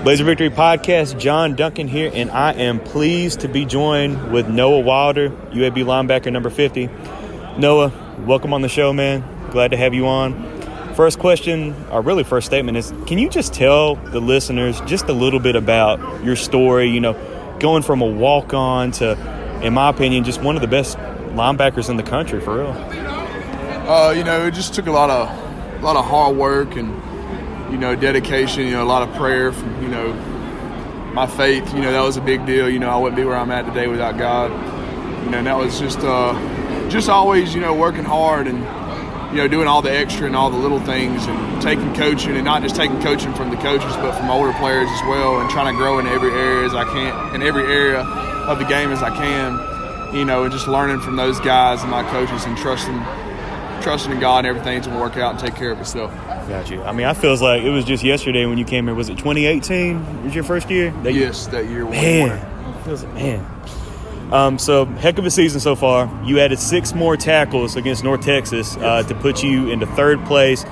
Blazer Victory Podcast, John Duncan here, and I am pleased to be joined with Noah Wilder, UAB linebacker number 50. Noah, welcome on the show, man. Glad to have you on. First question, or really first statement is, can you just tell the listeners just a little bit about your story, going from a walk-on to, in my opinion, just one of the best linebackers in the country, for real? It just took a lot of hard work and, dedication, a lot of prayer from, my faith, that was a big deal. I wouldn't be where I'm at today without God. And that was just always, working hard and, doing all the extra and all the little things and taking coaching, and not just taking coaching from the coaches, but from older players as well, and trying to grow in every area of the game as I can, and just learning from those guys and my coaches and trusting in God and everything's going to work out and take care of itself. Got you. I mean, I feels like it was just yesterday when you came here. Was it 2018? Was your first year? That year. Man. So, heck of a season so far. You added 6 more tackles against North Texas to put you into 3rd place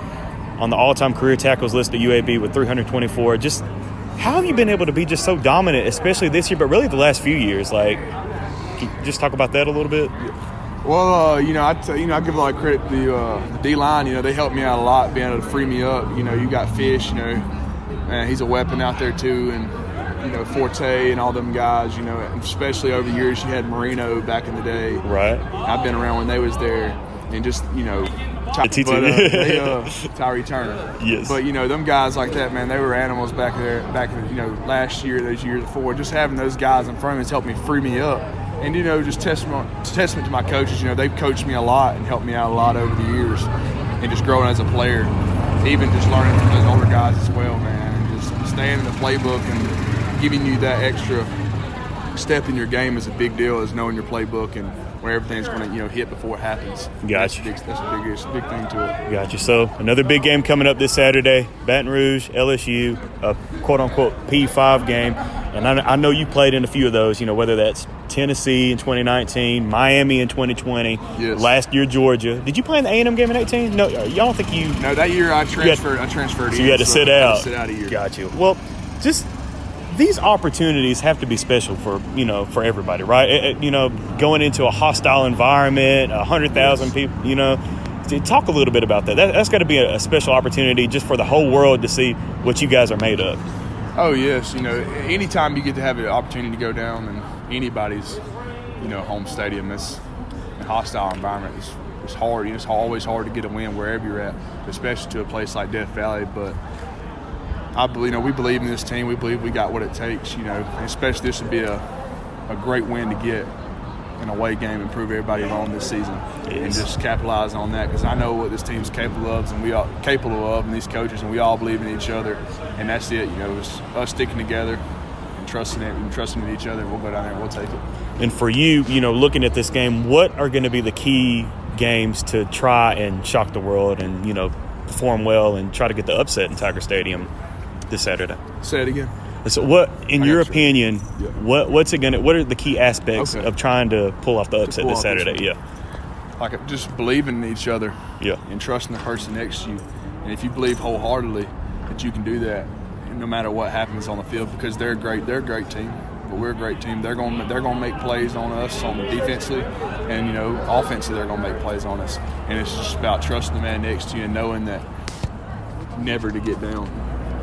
on the all-time career tackles list at UAB with 324. Just how have you been able to be just so dominant, especially this year, but really the last few years? Like, can you just talk about that a little bit? Well, I give a lot of credit to the D-line. They helped me out a lot, being able to free me up. You got Fish, man, he's a weapon out there too, and Forte and all them guys, especially over the years. You had Marino back in the day. Right. I've been around when they was there, and just, Tyree Turner. Yes. But, them guys like that, man, they were animals back there, last year, those years before. Just having those guys in front of me has helped me free me up. And, just testament to my coaches, they've coached me a lot and helped me out a lot over the years, and just growing as a player, even just learning from those older guys as well, man, and just staying in the playbook and giving you that extra step in your game is a big deal, is knowing your playbook and where everything's going to, hit before it happens. Gotcha. That's a big thing to it. Gotcha. So another big game coming up this Saturday, Baton Rouge, LSU, a quote-unquote P5 game. And I know you played in a few of those, whether that's Tennessee in 2019, Miami in 2020, yes. Last year Georgia. Did you play in the A&M game in 18? No, y'all don't think you – No, that year I transferred So you had to sit out. Sit out a year. Gotcha. Well, just – these opportunities have to be special for everybody, right? Going into a hostile environment, 100,000 people, talk a little bit about that. That's got to be a special opportunity just for the whole world to see what you guys are made of. Oh, yes. Anytime you get to have an opportunity to go down in anybody's, home stadium, it's a hostile environment. It's hard. It's always hard to get a win wherever you're at, especially to a place like Death Valley, but I believe, we believe in this team. We believe we got what it takes, and especially this would be a great win to get an away game and prove everybody wrong this season. Yes. And just capitalize on that, because I know what this team's capable of, and these coaches, and we all believe in each other, and that's it. It's us sticking together and trusting in each other, and we'll go down there and we'll take it. And for you, looking at this game, what are going to be the key games to try and shock the world and, perform well and try to get the upset in Tiger Stadium this Saturday? Say it again. So what, in your opinion, what are the key aspects of trying to pull off the upset this Saturday? Like just believing in each other. Yeah. And trusting the person next to you. And if you believe wholeheartedly that you can do that, no matter what happens on the field, because they're a great team, but we're a great team. They're going to make plays on us on defensively, and offensively they're going to make plays on us. And it's just about trusting the man next to you and knowing that never to get down.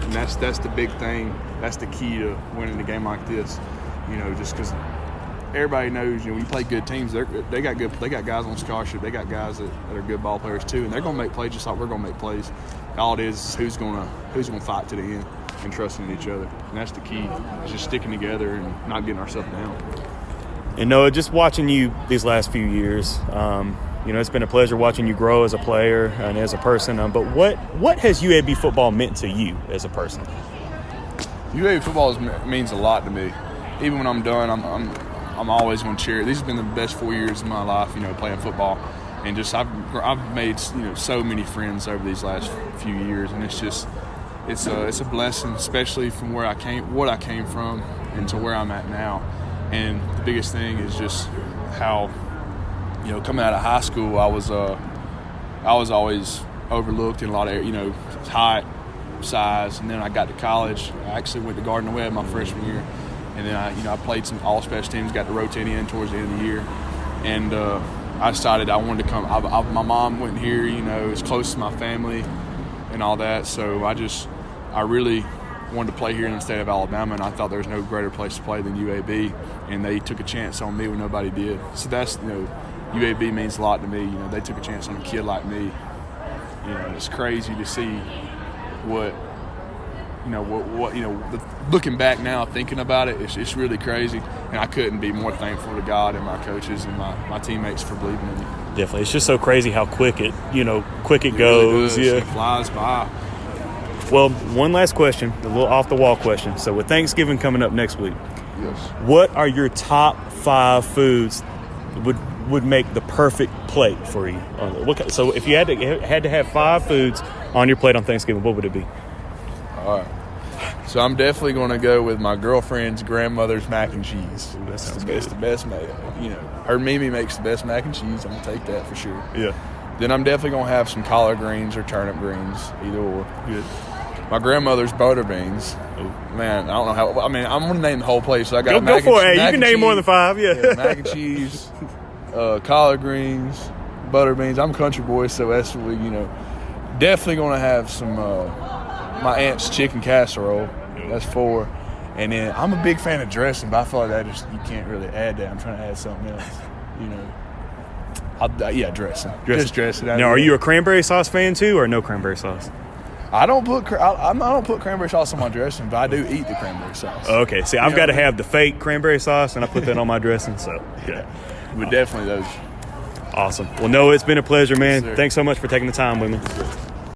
And that's the big thing. That's the key to winning a game like this. Just because everybody knows, we play good teams. They got guys on scholarship. They got guys that are good ball players too, and they're going to make plays just like we're going to make plays. All it is who's going to fight to the end and trusting in each other. And that's the key. Is just sticking together and not getting ourselves down. And Noah, just watching you these last few years, it's been a pleasure watching you grow as a player and as a person. But what has UAB football meant to you as a person? UAB football means a lot to me. Even when I'm done, I'm always going to cheer. These have been the best 4 years of my life, playing football, and just I've made so many friends over these last few years, and it's a blessing, especially from what I came from and to where I'm at now. And the biggest thing is just how coming out of high school, I was always overlooked in a lot of height, size. And then I got to college. I actually went to Gardner Webb my freshman year. And then I played some all special teams, got to rotate in towards the end of the year. And I decided I wanted to come. My mom went here, it's close to my family and all that. So I really wanted to play here in the state of Alabama, and I thought there was no greater place to play than UAB. And they took a chance on me when nobody did. So that's, UAB means a lot to me. They took a chance on a kid like me. It's crazy to see what looking back now, thinking about it, it's really crazy. And I couldn't be more thankful to God and my coaches and my teammates for believing in me. Definitely. It's just so crazy how quick it goes. Really yeah. It flies by. Well, one last question, a little off-the-wall question. So with Thanksgiving coming up next week, Yes. what are your top 5 foods would make the perfect plate for you? So if you had to have 5 foods on your plate on Thanksgiving, what would it be? All right. So I'm definitely going to go with my girlfriend's grandmother's mac and cheese. Ooh, that sounds It's the best made. Her Mimi makes the best mac and cheese. I'm going to take that for sure. Yeah. Then I'm definitely going to have some collard greens or turnip greens, either or. Good. My grandmother's butter beans. Ooh. Man, I don't know how. I'm going to name the whole place. So I got Go mac for and, it. Hey, you can name more than 5. Yeah. mac and cheese, collard greens, butter beans. I'm a country boy, so that's really, definitely going to have some my aunt's chicken casserole. That's 4. And then I'm a big fan of dressing, but I feel like you can't really add that. I'm trying to add something else. Dressing. Just dressing. Now, are you a cranberry sauce fan too, or no cranberry sauce? I don't put cranberry sauce on my dressing, but I do eat the cranberry sauce. Okay. See, I've got to have the fake cranberry sauce, and I put that on my dressing. So yeah, but definitely those. Awesome. Well, Noah, it's been a pleasure, man. Yes, sir. Thanks so much for taking the time with me.